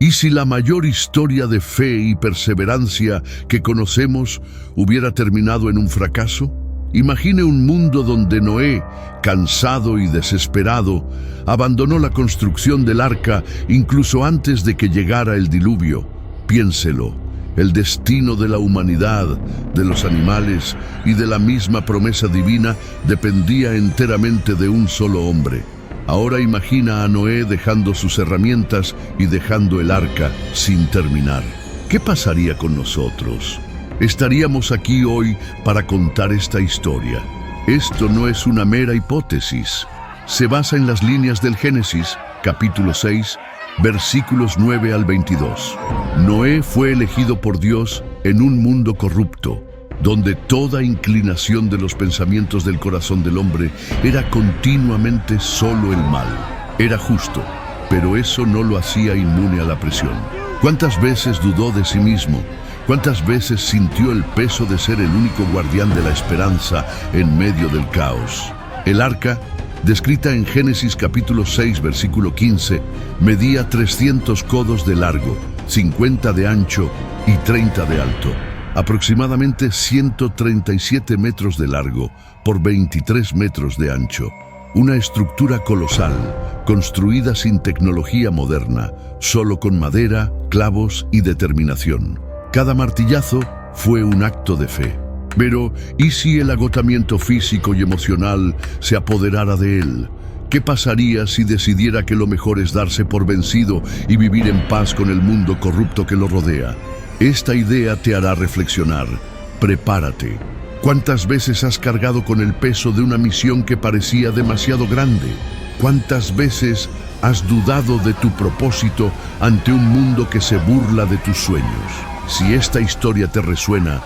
¿Y si la mayor historia de fe y perseverancia que conocemos hubiera terminado en un fracaso? Imagine un mundo donde Noé, cansado y desesperado, abandonó la construcción del arca incluso antes de que llegara el diluvio. Piénselo, el destino de la humanidad, de los animales y de la misma promesa divina dependía enteramente de un solo hombre. Ahora imagina a Noé dejando sus herramientas y dejando el arca sin terminar. ¿Qué pasaría con nosotros? Estaríamos aquí hoy para contar esta historia. Esto no es una mera hipótesis. Se basa en las líneas del Génesis, capítulo 6, versículos 9 al 22. Noé fue elegido por Dios en un mundo corrupto, donde toda inclinación de los pensamientos del corazón del hombre era continuamente solo el mal. Era justo, pero eso no lo hacía inmune a la presión. ¿Cuántas veces dudó de sí mismo? ¿Cuántas veces sintió el peso de ser el único guardián de la esperanza en medio del caos? El arca, descrita en Génesis capítulo 6, versículo 15, medía 300 codos de largo, 50 de ancho y 30 de alto. Aproximadamente 137 metros de largo por 23 metros de ancho. Una estructura colosal, construida sin tecnología moderna, solo con madera, clavos y determinación. Cada martillazo fue un acto de fe. Pero, ¿y si el agotamiento físico y emocional se apoderara de él? ¿Qué pasaría si decidiera que lo mejor es darse por vencido y vivir en paz con el mundo corrupto que lo rodea? Esta idea te hará reflexionar. Prepárate. ¿Cuántas veces has cargado con el peso de una misión que parecía demasiado grande? ¿Cuántas veces has dudado de tu propósito ante un mundo que se burla de tus sueños? Si esta historia te resuena,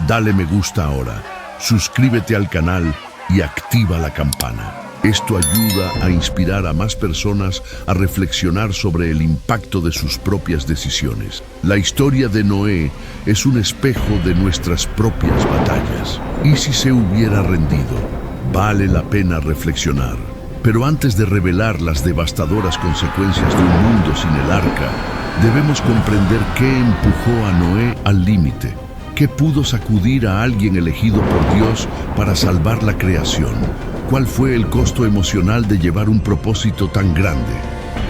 dale me gusta ahora, suscríbete al canal y activa la campana. Esto ayuda a inspirar a más personas a reflexionar sobre el impacto de sus propias decisiones. La historia de Noé es un espejo de nuestras propias batallas. ¿Y si se hubiera rendido? Vale la pena reflexionar. Pero antes de revelar las devastadoras consecuencias de un mundo sin el arca, debemos comprender qué empujó a Noé al límite. ¿Qué pudo sacudir a alguien elegido por Dios para salvar la creación? ¿Cuál fue el costo emocional de llevar un propósito tan grande?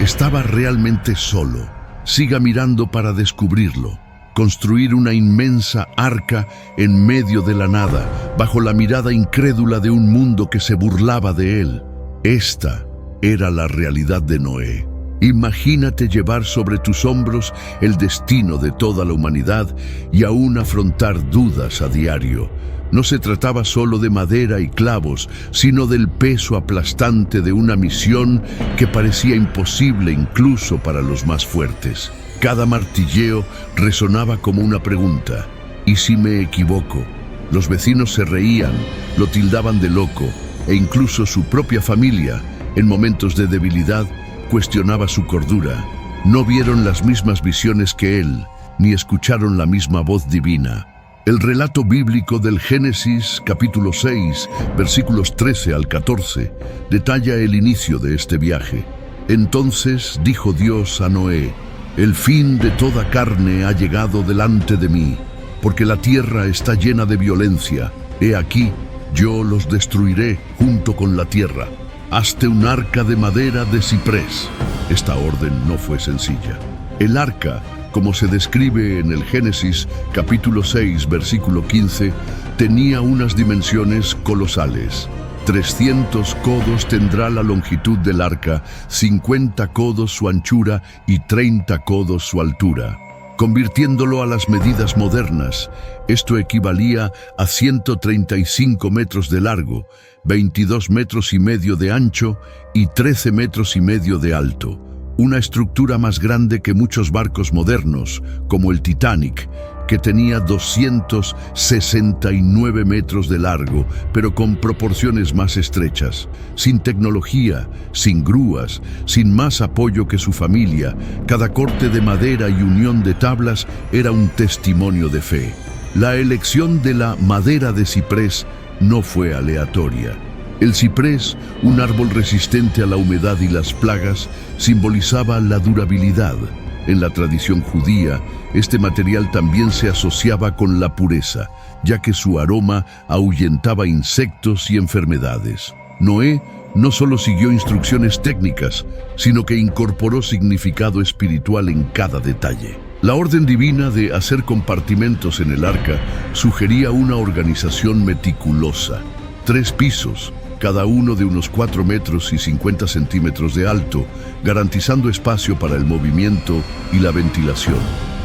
Estaba realmente solo. Siga mirando para descubrirlo. Construir una inmensa arca en medio de la nada, bajo la mirada incrédula de un mundo que se burlaba de él. Esta era la realidad de Noé. Imagínate llevar sobre tus hombros el destino de toda la humanidad y aún afrontar dudas a diario. No se trataba solo de madera y clavos, sino del peso aplastante de una misión que parecía imposible incluso para los más fuertes. Cada martilleo resonaba como una pregunta. ¿Y si me equivoco? Los vecinos se reían, lo tildaban de loco, e incluso su propia familia, en momentos de debilidad, cuestionaba su cordura. No vieron las mismas visiones que él, ni escucharon la misma voz divina. El relato bíblico del Génesis, capítulo 6, versículos 13 al 14, detalla el inicio de este viaje. Entonces dijo Dios a Noé: el fin de toda carne ha llegado delante de mí, porque la tierra está llena de violencia. He aquí, yo los destruiré junto con la tierra. Hazte un arca de madera de ciprés. Esta orden no fue sencilla. El arca, como se describe en el Génesis capítulo 6, versículo 15, tenía unas dimensiones colosales. 300 codos tendrá la longitud del arca, 50 codos su anchura y 30 codos su altura. Convirtiéndolo a las medidas modernas, esto equivalía a 135 metros de largo, 22 metros y medio de ancho y 13 metros y medio de alto. Una estructura más grande que muchos barcos modernos, como el Titanic, que tenía 269 metros de largo, pero con proporciones más estrechas. Sin tecnología, sin grúas, sin más apoyo que su familia, cada corte de madera y unión de tablas era un testimonio de fe. La elección de la madera de ciprés no fue aleatoria. El ciprés, un árbol resistente a la humedad y las plagas, simbolizaba la durabilidad. En la tradición judía, este material también se asociaba con la pureza, ya que su aroma ahuyentaba insectos y enfermedades. Noé no solo siguió instrucciones técnicas, sino que incorporó significado espiritual en cada detalle. La orden divina de hacer compartimentos en el arca sugería una organización meticulosa. 3 pisos, cada uno de unos 4 metros y 50 centímetros de alto, garantizando espacio para el movimiento y la ventilación.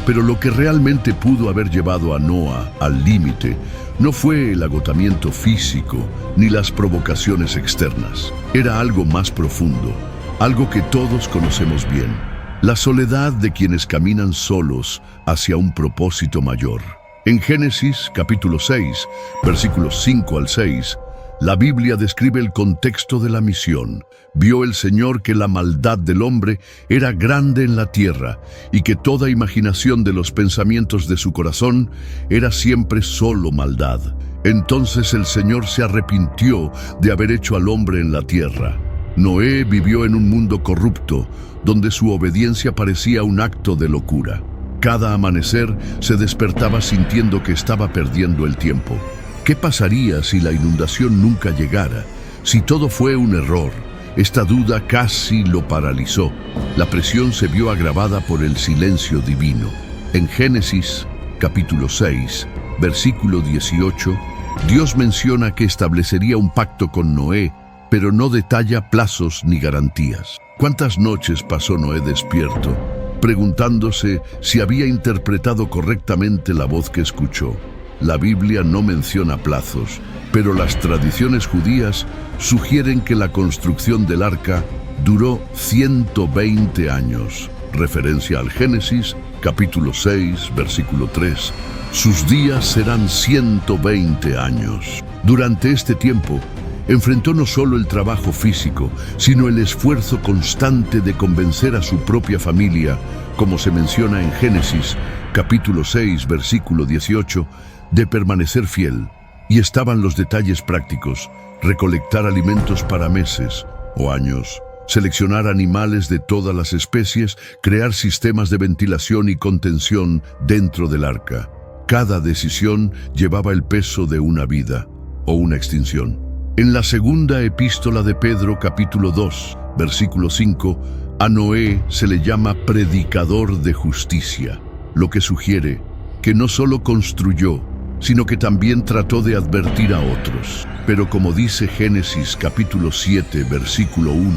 Pero lo que realmente pudo haber llevado a Noa al límite no fue el agotamiento físico ni las provocaciones externas. Era algo más profundo, algo que todos conocemos bien: la soledad de quienes caminan solos hacia un propósito mayor. En Génesis capítulo 6, versículos 5 al 6, la Biblia describe el contexto de la misión. Vio el Señor que la maldad del hombre era grande en la tierra y que toda imaginación de los pensamientos de su corazón era siempre solo maldad. Entonces el Señor se arrepintió de haber hecho al hombre en la tierra. Noé vivió en un mundo corrupto, donde su obediencia parecía un acto de locura. Cada amanecer se despertaba sintiendo que estaba perdiendo el tiempo. ¿Qué pasaría si la inundación nunca llegara? Si todo fue un error. Esta duda casi lo paralizó. La presión se vio agravada por el silencio divino. En Génesis, capítulo 6, versículo 18, Dios menciona que establecería un pacto con Noé, pero no detalla plazos ni garantías. ¿Cuántas noches pasó Noé despierto, preguntándose si había interpretado correctamente la voz que escuchó? La Biblia no menciona plazos, pero las tradiciones judías sugieren que la construcción del arca duró 120 años. Referencia al Génesis, capítulo 6, versículo 3. Sus días serán 120 años. Durante este tiempo, enfrentó no solo el trabajo físico, sino el esfuerzo constante de convencer a su propia familia, como se menciona en Génesis, capítulo 6, versículo 18, de permanecer fiel. Y estaban los detalles prácticos: recolectar alimentos para meses o años, seleccionar animales de todas las especies, crear sistemas de ventilación y contención dentro del arca. Cada decisión llevaba el peso de una vida o una extinción. En la segunda epístola de Pedro, capítulo 2, versículo 5, a Noé se le llama predicador de justicia, lo que sugiere que no solo construyó, sino que también trató de advertir a otros. Pero como dice Génesis capítulo 7, versículo 1,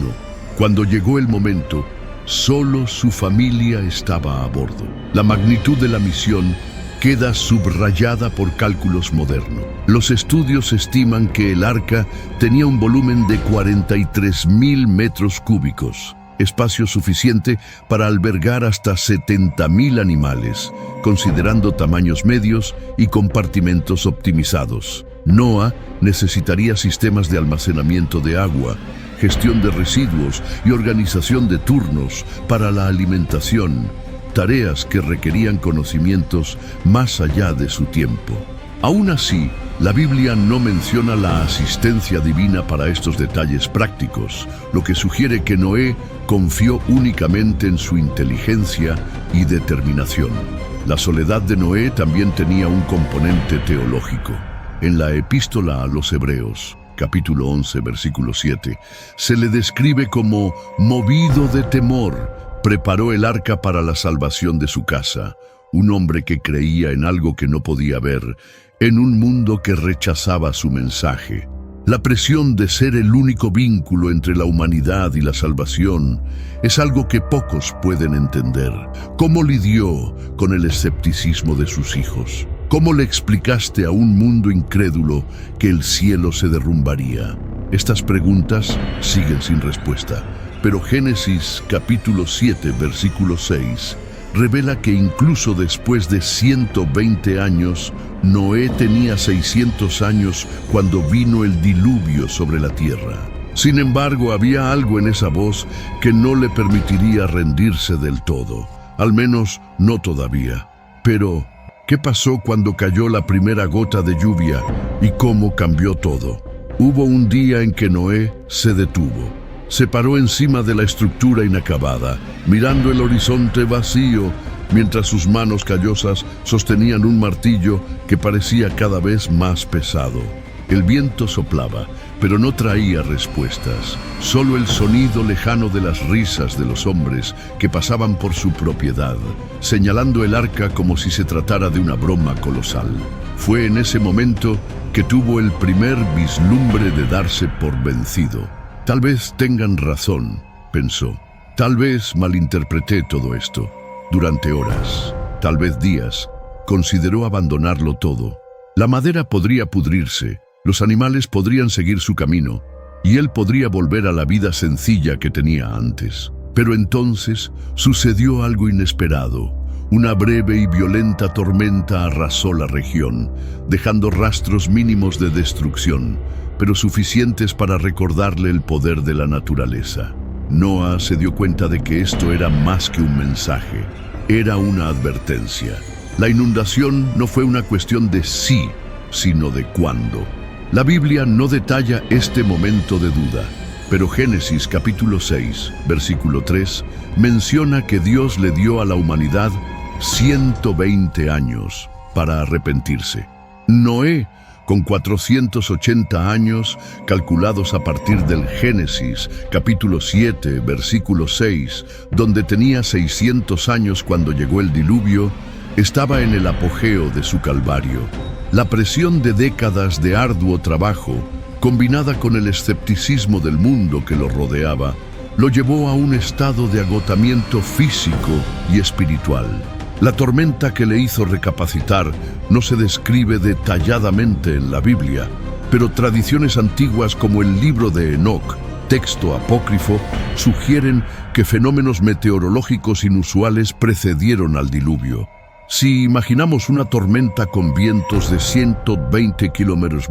cuando llegó el momento, solo su familia estaba a bordo. La magnitud de la misión queda subrayada por cálculos modernos. Los estudios estiman que el arca tenía un volumen de 43.000 metros cúbicos, espacio suficiente para albergar hasta 70.000 animales, considerando tamaños medios y compartimentos optimizados. Noa necesitaría sistemas de almacenamiento de agua, gestión de residuos y organización de turnos para la alimentación, tareas que requerían conocimientos más allá de su tiempo. Aún así, la Biblia no menciona la asistencia divina para estos detalles prácticos, lo que sugiere que Noé confió únicamente en su inteligencia y determinación. La soledad de Noé también tenía un componente teológico. En la epístola a los Hebreos, capítulo 11, versículo 7, se le describe como movido de temor, preparó el arca para la salvación de su casa. Un hombre que creía en algo que no podía ver, en un mundo que rechazaba su mensaje. La presión de ser el único vínculo entre la humanidad y la salvación es algo que pocos pueden entender. ¿Cómo lidió con el escepticismo de sus hijos? ¿Cómo le explicaste a un mundo incrédulo que el cielo se derrumbaría? Estas preguntas siguen sin respuesta, pero Génesis capítulo 7, versículo 6, revela que incluso después de 120 años, Noé tenía 600 años cuando vino el diluvio sobre la tierra. Sin embargo, había algo en esa voz que no le permitiría rendirse del todo, al menos no todavía. Pero, ¿qué pasó cuando cayó la primera gota de lluvia y cómo cambió todo? Hubo un día en que Noé se detuvo. Se paró encima de la estructura inacabada, mirando el horizonte vacío, mientras sus manos callosas sostenían un martillo que parecía cada vez más pesado. El viento soplaba, pero no traía respuestas, solo el sonido lejano de las risas de los hombres que pasaban por su propiedad, señalando el arca como si se tratara de una broma colosal. Fue en ese momento que tuvo el primer vislumbre de darse por vencido. Tal vez tengan razón, pensó. Tal vez malinterpreté todo esto. Durante horas, tal vez días, consideró abandonarlo todo. La madera podría pudrirse, los animales podrían seguir su camino, y él podría volver a la vida sencilla que tenía antes. Pero entonces sucedió algo inesperado. Una breve y violenta tormenta arrasó la región, dejando rastros mínimos de destrucción, pero suficientes para recordarle el poder de la naturaleza. Noah se dio cuenta de que esto era más que un mensaje, era una advertencia. La inundación no fue una cuestión de sí, sino de cuándo. La Biblia no detalla este momento de duda, pero Génesis capítulo 6, versículo 3, menciona que Dios le dio a la humanidad 120 años para arrepentirse. Noé, con 480 años, calculados a partir del Génesis, capítulo 7, versículo 6, donde tenía 600 años cuando llegó el diluvio, estaba en el apogeo de su calvario. La presión de décadas de arduo trabajo, combinada con el escepticismo del mundo que lo rodeaba, lo llevó a un estado de agotamiento físico y espiritual. La tormenta que le hizo recapacitar no se describe detalladamente en la Biblia, pero tradiciones antiguas como el libro de Enoc, texto apócrifo, sugieren que fenómenos meteorológicos inusuales precedieron al diluvio. Si imaginamos una tormenta con vientos de 120 km/h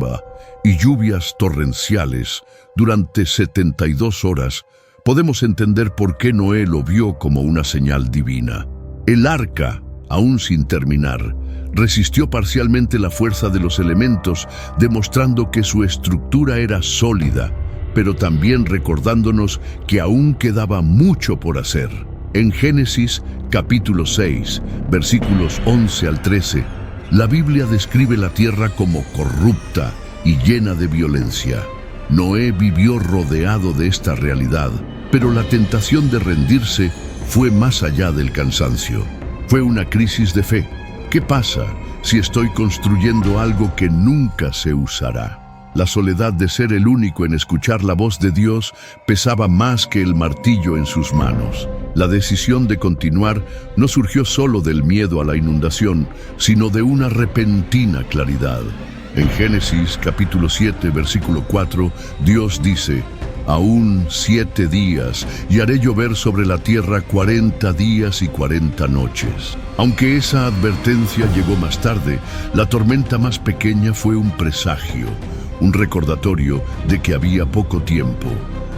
y lluvias torrenciales durante 72 horas, podemos entender por qué Noé lo vio como una señal divina. El arca, aún sin terminar, resistió parcialmente la fuerza de los elementos, demostrando que su estructura era sólida, pero también recordándonos que aún quedaba mucho por hacer. En Génesis capítulo 6, versículos 11 al 13, la Biblia describe la tierra como corrupta y llena de violencia. Noé vivió rodeado de esta realidad, pero la tentación de rendirse fue más allá del cansancio. Fue una crisis de fe. ¿Qué pasa si estoy construyendo algo que nunca se usará? La soledad de ser el único en escuchar la voz de Dios pesaba más que el martillo en sus manos. La decisión de continuar no surgió solo del miedo a la inundación, sino de una repentina claridad. En Génesis capítulo 7, versículo 4, Dios dice: «Aún 7 días, y haré llover sobre la tierra 40 días y 40 noches». Aunque esa advertencia llegó más tarde, la tormenta más pequeña fue un presagio, un recordatorio de que había poco tiempo.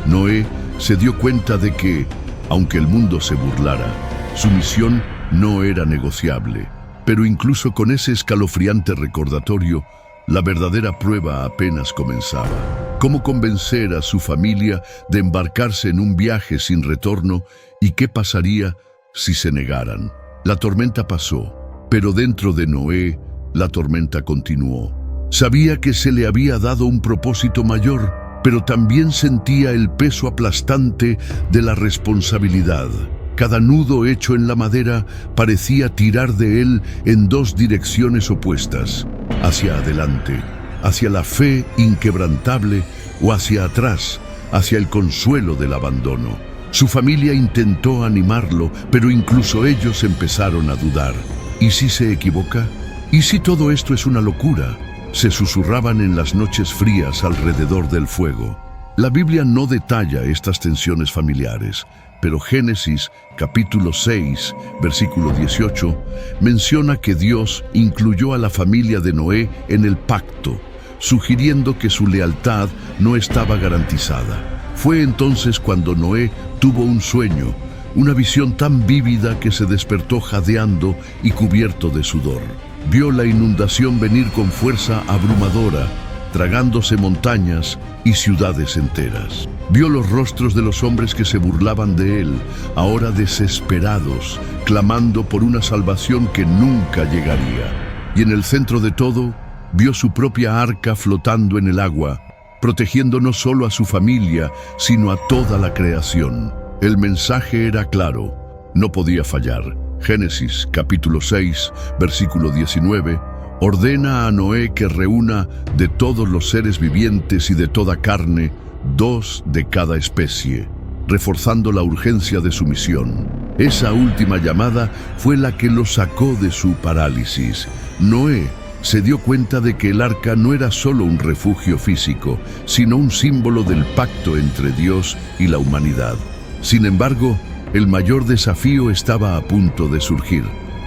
Noé se dio cuenta de que, aunque el mundo se burlara, su misión no era negociable. Pero incluso con ese escalofriante recordatorio, la verdadera prueba apenas comenzaba. ¿Cómo convencer a su familia de embarcarse en un viaje sin retorno? ¿Y qué pasaría si se negaran? La tormenta pasó, pero dentro de Noé, la tormenta continuó. Sabía que se le había dado un propósito mayor, pero también sentía el peso aplastante de la responsabilidad. Cada nudo hecho en la madera parecía tirar de él en 2 direcciones opuestas: hacia adelante, hacia la fe inquebrantable, o hacia atrás, hacia el consuelo del abandono. Su familia intentó animarlo, pero incluso ellos empezaron a dudar. ¿Y si se equivoca? ¿Y si todo esto es una locura? Se susurraban en las noches frías alrededor del fuego. La Biblia no detalla estas tensiones familiares, pero Génesis capítulo 6, versículo 18, menciona que Dios incluyó a la familia de Noé en el pacto, sugiriendo que su lealtad no estaba garantizada. Fue entonces cuando Noé tuvo un sueño, una visión tan vívida que se despertó jadeando y cubierto de sudor. Vio la inundación venir con fuerza abrumadora, tragándose montañas y ciudades enteras. Vio los rostros de los hombres que se burlaban de él, ahora desesperados, clamando por una salvación que nunca llegaría. Y en el centro de todo, vio su propia arca flotando en el agua, protegiendo no solo a su familia, sino a toda la creación. El mensaje era claro, no podía fallar. Génesis capítulo 6, versículo 19, ordena a Noé que reúna de todos los seres vivientes y de toda carne 2 de cada especie, reforzando la urgencia de su misión. Esa última llamada fue la que lo sacó de su parálisis. Noé se dio cuenta de que el arca no era solo un refugio físico, sino un símbolo del pacto entre Dios y la humanidad. Sin embargo, el mayor desafío estaba a punto de surgir: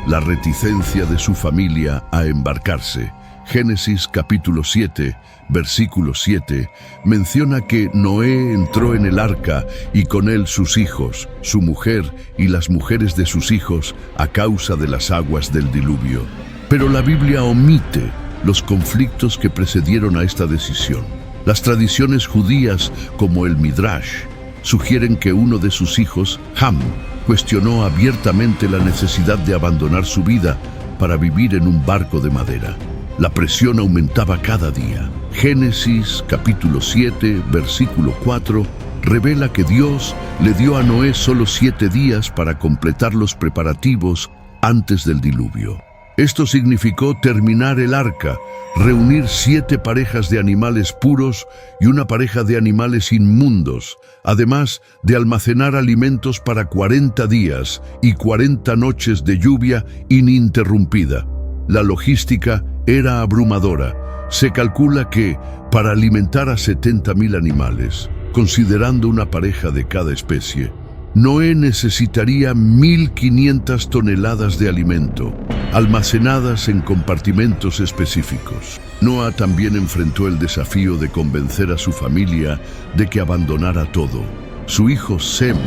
la reticencia de su familia a embarcarse. Génesis capítulo 7, versículo 7, menciona que Noé entró en el arca y con él sus hijos, su mujer y las mujeres de sus hijos a causa de las aguas del diluvio. Pero la Biblia omite los conflictos que precedieron a esta decisión. Las tradiciones judías, como el Midrash, sugieren que uno de sus hijos, Ham, cuestionó abiertamente la necesidad de abandonar su vida para vivir en un barco de madera. La presión aumentaba cada día. Génesis capítulo 7, versículo 4, revela que Dios le dio a Noé solo 7 días para completar los preparativos antes del diluvio. Esto significó terminar el arca, reunir 7 parejas de animales puros y una pareja de animales inmundos, además de almacenar alimentos para 40 días y 40 noches de lluvia ininterrumpida. La logística era abrumadora. Se calcula que, para alimentar a 70,000 animales, considerando una pareja de cada especie, Noé necesitaría 1.500 toneladas de alimento, almacenadas en compartimentos específicos. Noé también enfrentó el desafío de convencer a su familia de que abandonara todo. Su hijo Sem,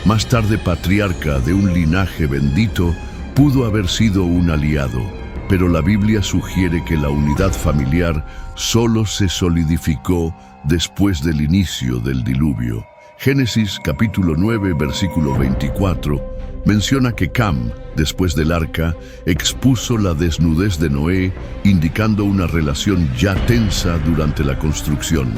más tarde patriarca de un linaje bendito, pudo haber sido un aliado, pero la Biblia sugiere que la unidad familiar solo se solidificó después del inicio del diluvio. Génesis capítulo 9, versículo 24, menciona que Cam, después del arca, expuso la desnudez de Noé, indicando una relación ya tensa durante la construcción.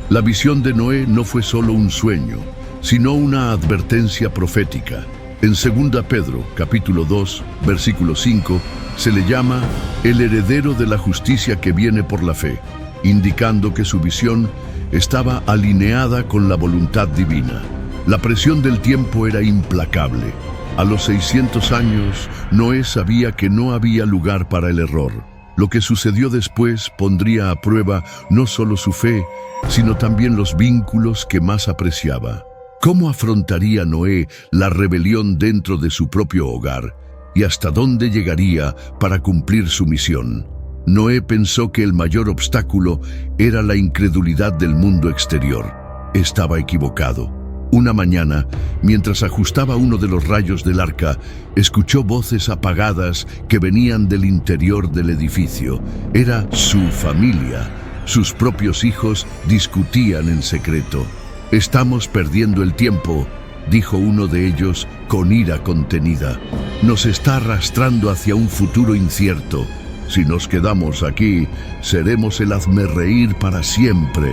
La visión de Noé no fue solo un sueño, sino una advertencia profética. En 2 Pedro capítulo 2, versículo 5, se le llama el heredero de la justicia que viene por la fe, indicando que su visión estaba alineada con la voluntad divina. La presión del tiempo era implacable. A los 600 años, Noé sabía que no había lugar para el error. Lo que sucedió después pondría a prueba no solo su fe, sino también los vínculos que más apreciaba. ¿Cómo afrontaría Noé la rebelión dentro de su propio hogar? ¿Y hasta dónde llegaría para cumplir su misión? Noé pensó que el mayor obstáculo era la incredulidad del mundo exterior. Estaba equivocado. Una mañana, mientras ajustaba uno de los rayos del arca, escuchó voces apagadas que venían del interior del edificio. Era su familia. Sus propios hijos discutían en secreto. «Estamos perdiendo el tiempo», dijo uno de ellos con ira contenida. «Nos está arrastrando hacia un futuro incierto. Si nos quedamos aquí, seremos el hazmerreír para siempre».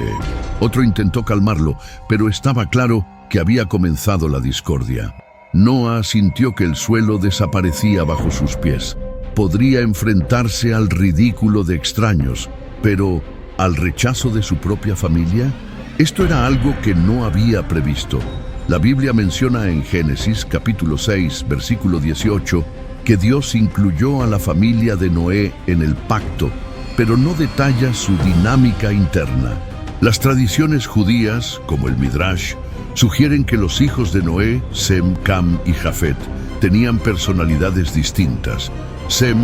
Otro intentó calmarlo, pero estaba claro que había comenzado la discordia. Noé sintió que el suelo desaparecía bajo sus pies. Podría enfrentarse al ridículo de extraños, pero ¿al rechazo de su propia familia? Esto era algo que no había previsto. La Biblia menciona en Génesis capítulo 6, versículo 18, que Dios incluyó a la familia de Noé en el pacto, pero no detalla su dinámica interna. Las tradiciones judías, como el Midrash, sugieren que los hijos de Noé, Sem, Cam y Jafet, tenían personalidades distintas. Sem,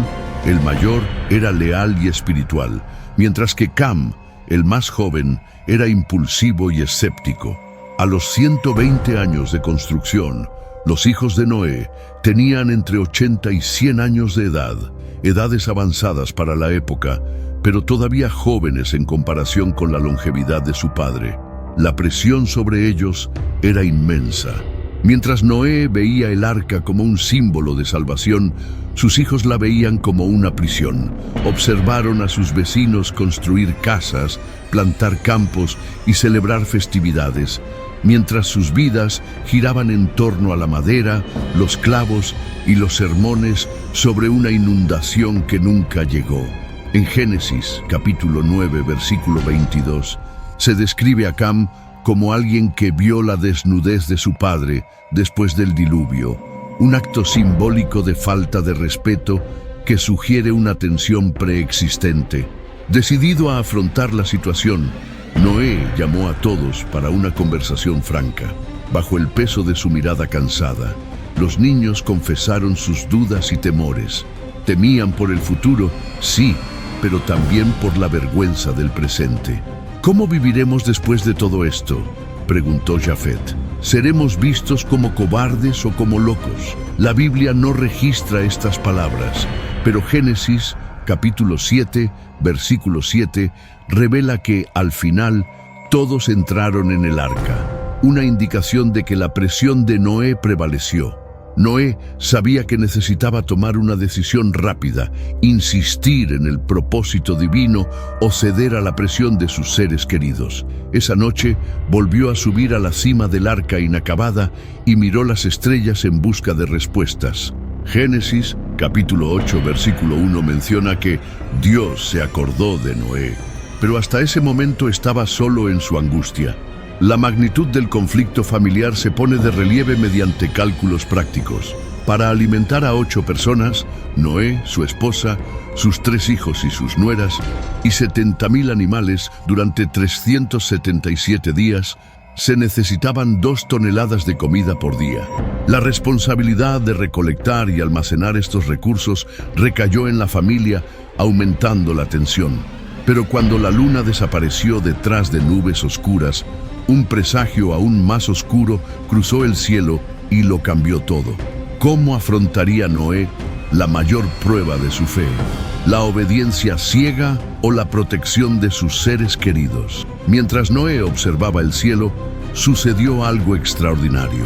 el mayor, era leal y espiritual, mientras que Cam, el más joven, era impulsivo y escéptico. A los 120 años de construcción, los hijos de Noé tenían entre 80 y 100 años de edad, edades avanzadas para la época, pero todavía jóvenes en comparación con la longevidad de su padre. La presión sobre ellos era inmensa. Mientras Noé veía el arca como un símbolo de salvación, sus hijos la veían como una prisión. Observaron a sus vecinos construir casas, plantar campos y celebrar festividades, mientras sus vidas giraban en torno a la madera, los clavos y los sermones sobre una inundación que nunca llegó. En Génesis, capítulo 9, versículo 22, se describe a Cam como alguien que vio la desnudez de su padre después del diluvio, un acto simbólico de falta de respeto que sugiere una tensión preexistente. Decidido a afrontar la situación, Noé llamó a todos para una conversación franca. Bajo el peso de su mirada cansada, los niños confesaron sus dudas y temores. Temían por el futuro, sí, pero también por la vergüenza del presente. ¿Cómo viviremos después de todo esto?, preguntó Jafet. ¿Seremos vistos como cobardes o como locos? La Biblia no registra estas palabras, pero Génesis, capítulo 7, versículo 7, revela que, al final, todos entraron en el arca, una indicación de que la presión de Noé prevaleció. Noé sabía que necesitaba tomar una decisión rápida, insistir en el propósito divino o ceder a la presión de sus seres queridos. Esa noche volvió a subir a la cima del arca inacabada y miró las estrellas en busca de respuestas. Génesis, capítulo 8, versículo 1 menciona que Dios se acordó de Noé, pero hasta ese momento estaba solo en su angustia. La magnitud del conflicto familiar se pone de relieve mediante cálculos prácticos. Para alimentar a 8 personas, Noé, su esposa, sus 3 hijos y sus nueras, y 70.000 animales durante 377 días, se necesitaban 2 toneladas de comida por día. La responsabilidad de recolectar y almacenar estos recursos recayó en la familia, aumentando la tensión. Pero cuando la luna desapareció detrás de nubes oscuras, un presagio aún más oscuro cruzó el cielo y lo cambió todo. ¿Cómo afrontaría Noé la mayor prueba de su fe? ¿La obediencia ciega o la protección de sus seres queridos? Mientras Noé observaba el cielo, sucedió algo extraordinario.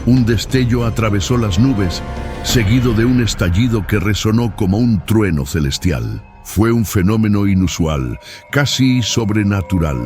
Un destello atravesó las nubes, seguido de un estallido que resonó como un trueno celestial. Fue un fenómeno inusual, casi sobrenatural,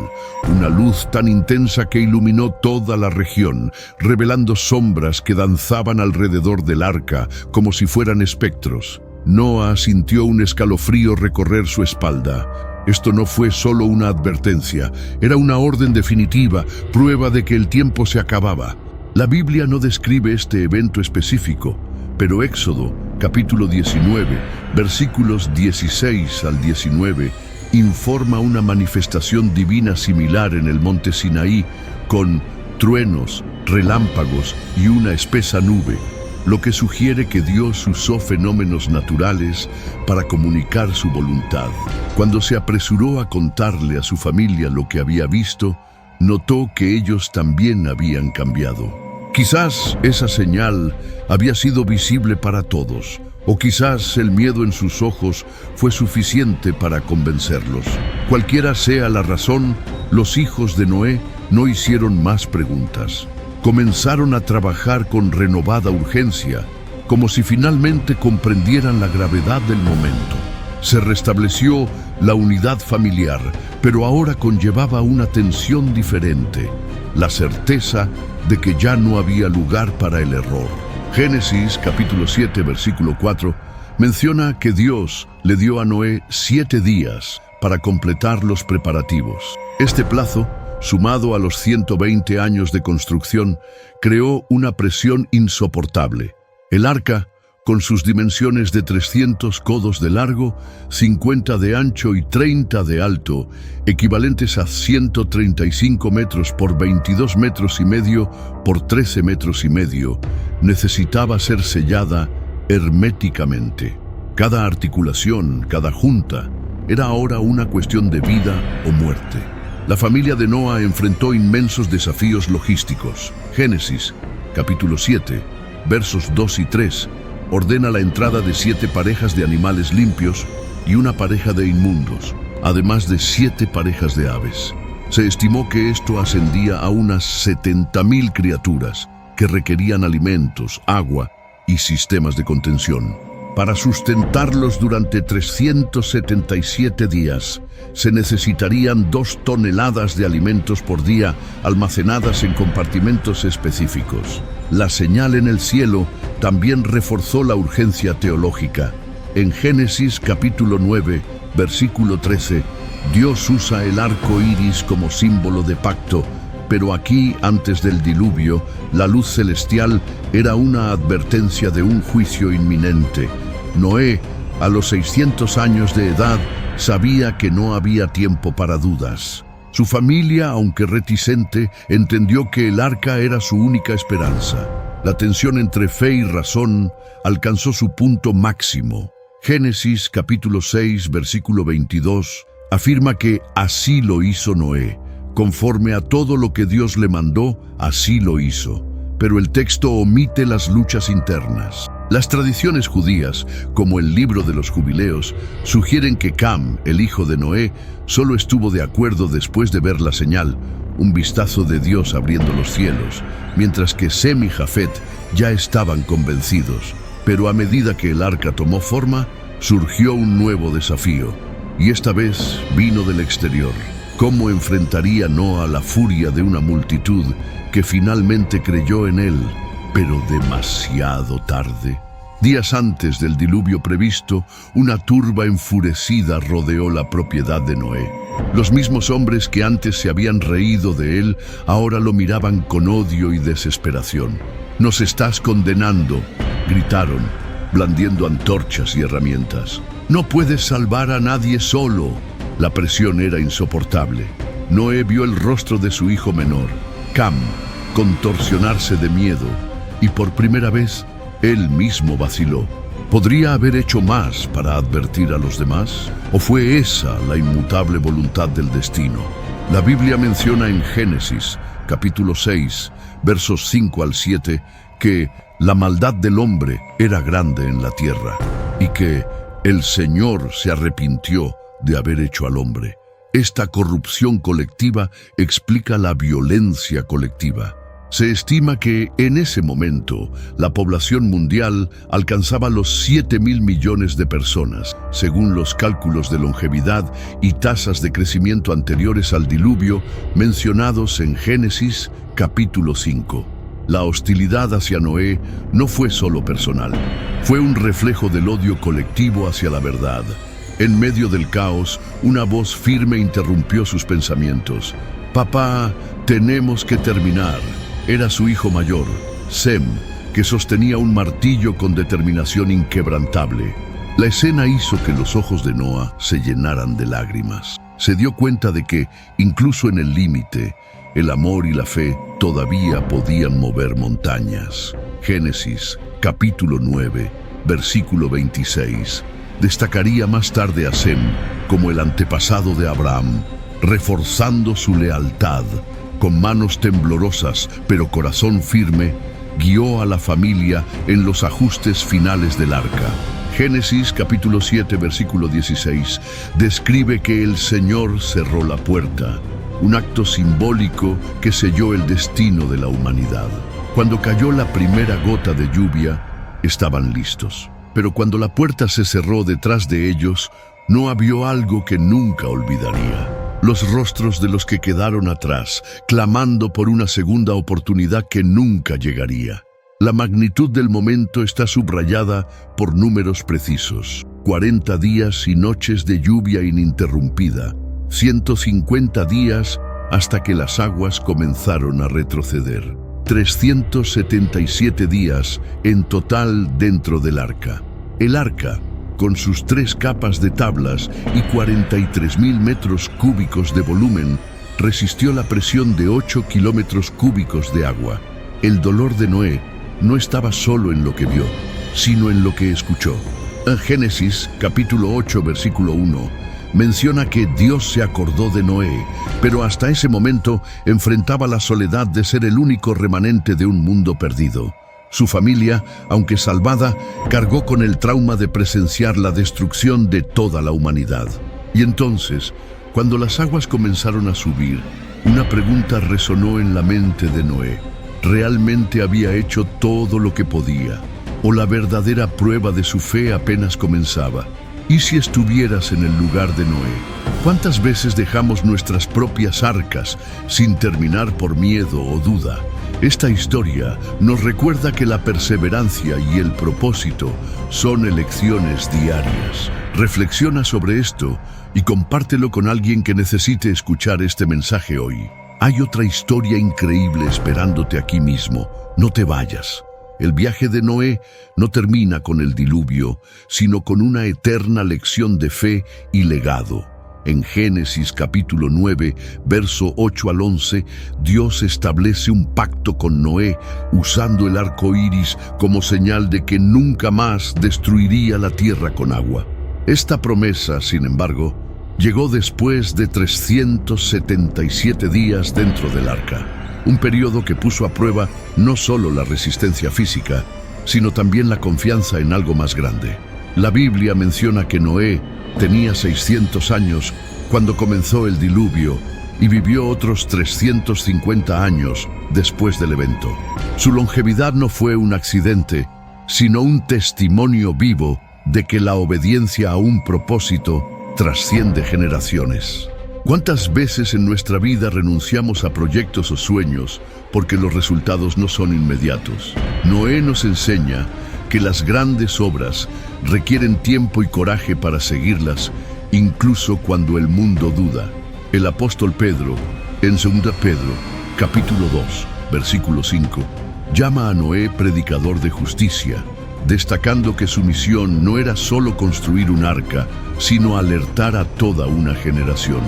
una luz tan intensa que iluminó toda la región, revelando sombras que danzaban alrededor del arca como si fueran espectros. Noah sintió un escalofrío recorrer su espalda. Esto no fue solo una advertencia, era una orden definitiva, prueba de que el tiempo se acababa. La Biblia no describe este evento específico, pero Éxodo, capítulo 19, versículos 16 al 19, informa una manifestación divina similar en el monte Sinaí, con truenos, relámpagos y una espesa nube, lo que sugiere que Dios usó fenómenos naturales para comunicar su voluntad. Cuando se apresuró a contarle a su familia lo que había visto, notó que ellos también habían cambiado. Quizás esa señal había sido visible para todos, o quizás el miedo en sus ojos fue suficiente para convencerlos. Cualquiera sea la razón, los hijos de Noé no hicieron más preguntas. Comenzaron a trabajar con renovada urgencia, como si finalmente comprendieran la gravedad del momento. Se restableció la unidad familiar, pero ahora conllevaba una tensión diferente, la certeza de que ya no había lugar para el error. Génesis capítulo 7 versículo 4 menciona que Dios le dio a Noé 7 días para completar los preparativos. Este plazo, sumado a los 120 años de construcción, creó una presión insoportable. El arca, con sus dimensiones de 300 codos de largo, 50 de ancho y 30 de alto, equivalentes a 135 metros por 22 metros y medio por 13 metros y medio, necesitaba ser sellada herméticamente. Cada articulación, cada junta, era ahora una cuestión de vida o muerte. La familia de Noah enfrentó inmensos desafíos logísticos. Génesis, capítulo 7, versos 2 y 3, ordena la entrada de 7 parejas de animales limpios y una pareja de inmundos, además de 7 parejas de aves. Se estimó que esto ascendía a unas 70.000 criaturas que requerían alimentos, agua y sistemas de contención. Para sustentarlos durante 377 días, se necesitarían 2 toneladas de alimentos por día almacenadas en compartimentos específicos. La señal en el cielo también reforzó la urgencia teológica. En Génesis capítulo 9, versículo 13, Dios usa el arco iris como símbolo de pacto, pero aquí, antes del diluvio, la luz celestial era una advertencia de un juicio inminente. Noé, a los 600 años de edad, sabía que no había tiempo para dudas. Su familia, aunque reticente, entendió que el arca era su única esperanza. La tensión entre fe y razón alcanzó su punto máximo. Génesis capítulo 6, versículo 22, afirma que así lo hizo Noé. Conforme a todo lo que Dios le mandó, así lo hizo. Pero el texto omite las luchas internas. Las tradiciones judías, como el libro de los jubileos, sugieren que Cam, el hijo de Noé, solo estuvo de acuerdo después de ver la señal, un vistazo de Dios abriendo los cielos, mientras que Sem y Jafet ya estaban convencidos. Pero a medida que el arca tomó forma, surgió un nuevo desafío, y esta vez vino del exterior. ¿Cómo enfrentaría Noé la furia de una multitud que finalmente creyó en él, pero demasiado tarde? Días antes del diluvio previsto, una turba enfurecida rodeó la propiedad de Noé. Los mismos hombres que antes se habían reído de él, ahora lo miraban con odio y desesperación. «Nos estás condenando», gritaron, blandiendo antorchas y herramientas. «No puedes salvar a nadie solo». La presión era insoportable. Noé vio el rostro de su hijo menor, Cam, contorsionarse de miedo, y por primera vez, él mismo vaciló. ¿Podría haber hecho más para advertir a los demás? ¿O fue esa la inmutable voluntad del destino? La Biblia menciona en Génesis, capítulo 6, versos 5 al 7, que la maldad del hombre era grande en la tierra, y que el Señor se arrepintió de haber hecho al hombre. Esta corrupción colectiva explica la violencia colectiva. Se estima que en ese momento la población mundial alcanzaba los 7.000 millones de personas, según los cálculos de longevidad y tasas de crecimiento anteriores al diluvio mencionados en Génesis capítulo 5. La hostilidad hacia Noé no fue solo personal, fue un reflejo del odio colectivo hacia la verdad. En medio del caos, una voz firme interrumpió sus pensamientos. «Papá, tenemos que terminar». Era su hijo mayor, Sem, que sostenía un martillo con determinación inquebrantable. La escena hizo que los ojos de Noé se llenaran de lágrimas. Se dio cuenta de que, incluso en el límite, el amor y la fe todavía podían mover montañas. Génesis, capítulo 9, versículo 26. Destacaría más tarde a Sem como el antepasado de Abraham, reforzando su lealtad. Con manos temblorosas, pero corazón firme, guió a la familia en los ajustes finales del arca. Génesis capítulo 7, versículo 16, describe que el Señor cerró la puerta, un acto simbólico que selló el destino de la humanidad. Cuando cayó la primera gota de lluvia, estaban listos. Pero cuando la puerta se cerró detrás de ellos, Noé vio algo que nunca olvidaría. Los rostros de los que quedaron atrás, clamando por una segunda oportunidad que nunca llegaría. La magnitud del momento está subrayada por números precisos. 40 días y noches de lluvia ininterrumpida. 150 días hasta que las aguas comenzaron a retroceder. 377 días en total dentro del arca. El arca, con sus 3 capas de tablas y 43.000 metros cúbicos de volumen, resistió la presión de 8 kilómetros cúbicos de agua. El dolor de Noé no estaba solo en lo que vio, sino en lo que escuchó. En Génesis, capítulo 8, versículo 1, menciona que Dios se acordó de Noé, pero hasta ese momento enfrentaba la soledad de ser el único remanente de un mundo perdido. Su familia, aunque salvada, cargó con el trauma de presenciar la destrucción de toda la humanidad. Y entonces, Cuando las aguas comenzaron a subir, una pregunta resonó en la mente de Noé. ¿Realmente había hecho todo lo que podía? ¿O la verdadera prueba de su fe apenas comenzaba? ¿Y si estuvieras en el lugar de Noé? ¿Cuántas veces dejamos nuestras propias arcas sin terminar por miedo o duda? Esta historia nos recuerda que la perseverancia y el propósito son elecciones diarias. Reflexiona sobre esto y compártelo con alguien que necesite escuchar este mensaje hoy. Hay otra historia increíble esperándote aquí mismo. No te vayas. El viaje de Noé no termina con el diluvio, sino con una eterna lección de fe y legado. En Génesis capítulo 9, verso 8 al 11, Dios establece un pacto con Noé usando el arco iris como señal de que nunca más destruiría la tierra con agua. Esta promesa, sin embargo, llegó después de 377 días dentro del arca, un periodo que puso a prueba no solo la resistencia física, sino también la confianza en algo más grande. La Biblia menciona que Noé tenía 600 años cuando comenzó el diluvio y vivió otros 350 años después del evento. Su longevidad no fue un accidente, sino un testimonio vivo de que la obediencia a un propósito trasciende generaciones. ¿Cuántas veces en nuestra vida renunciamos a proyectos o sueños porque los resultados no son inmediatos? Noé nos enseña que las grandes obras requieren tiempo y coraje para seguirlas, incluso cuando el mundo duda. El apóstol Pedro, en 2 Pedro, capítulo 2, versículo 5, llama a Noé predicador de justicia, destacando que su misión no era solo construir un arca, sino alertar a toda una generación.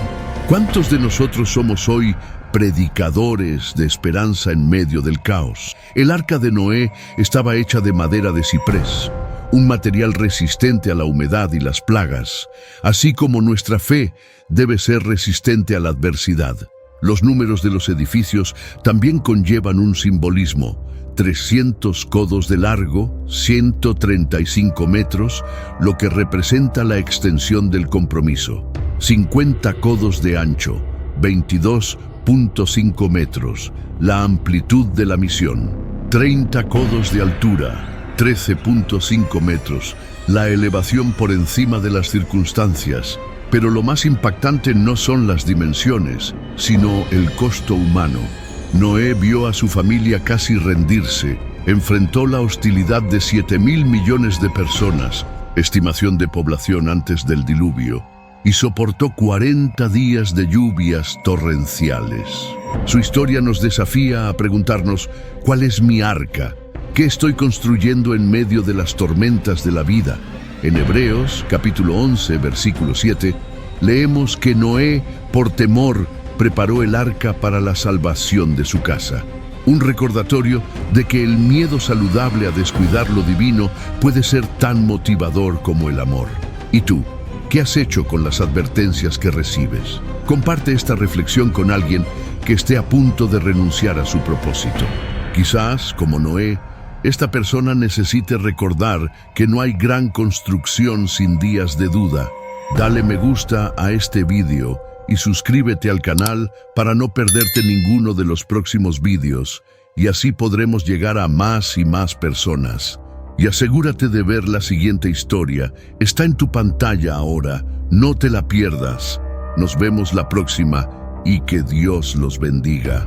¿Cuántos de nosotros somos hoy predicadores de esperanza en medio del caos? El arca de Noé estaba hecha de madera de ciprés, un material resistente a la humedad y las plagas, así como nuestra fe debe ser resistente a la adversidad. Los números de los edificios también conllevan un simbolismo: 300 codos de largo, 135 metros, lo que representa la extensión del compromiso; 50 codos de ancho, 22.5 metros, la amplitud de la misión; 30 codos de altura, 13.5 metros, la elevación por encima de las circunstancias. Pero lo más impactante no son las dimensiones, sino el costo humano. Noé vio a su familia casi rendirse, enfrentó la hostilidad de 7.000 millones de personas, estimación de población antes del diluvio, y soportó 40 días de lluvias torrenciales. Su historia nos desafía a preguntarnos: ¿cuál es mi arca? ¿Qué estoy construyendo en medio de las tormentas de la vida? En Hebreos, capítulo 11, versículo 7, leemos que Noé, por temor, preparó el arca para la salvación de su casa. Un recordatorio de que el miedo saludable a descuidar lo divino puede ser tan motivador como el amor. ¿Y tú? ¿Qué has hecho con las advertencias que recibes? Comparte esta reflexión con alguien que esté a punto de renunciar a su propósito. Quizás, como Noé, esta persona necesite recordar que no hay gran construcción sin días de duda. Dale me gusta a este vídeo y suscríbete al canal para no perderte ninguno de los próximos vídeos, y así podremos llegar a más y más personas. Y asegúrate de ver la siguiente historia. Está en tu pantalla ahora. No te la pierdas. Nos vemos la próxima y que Dios los bendiga.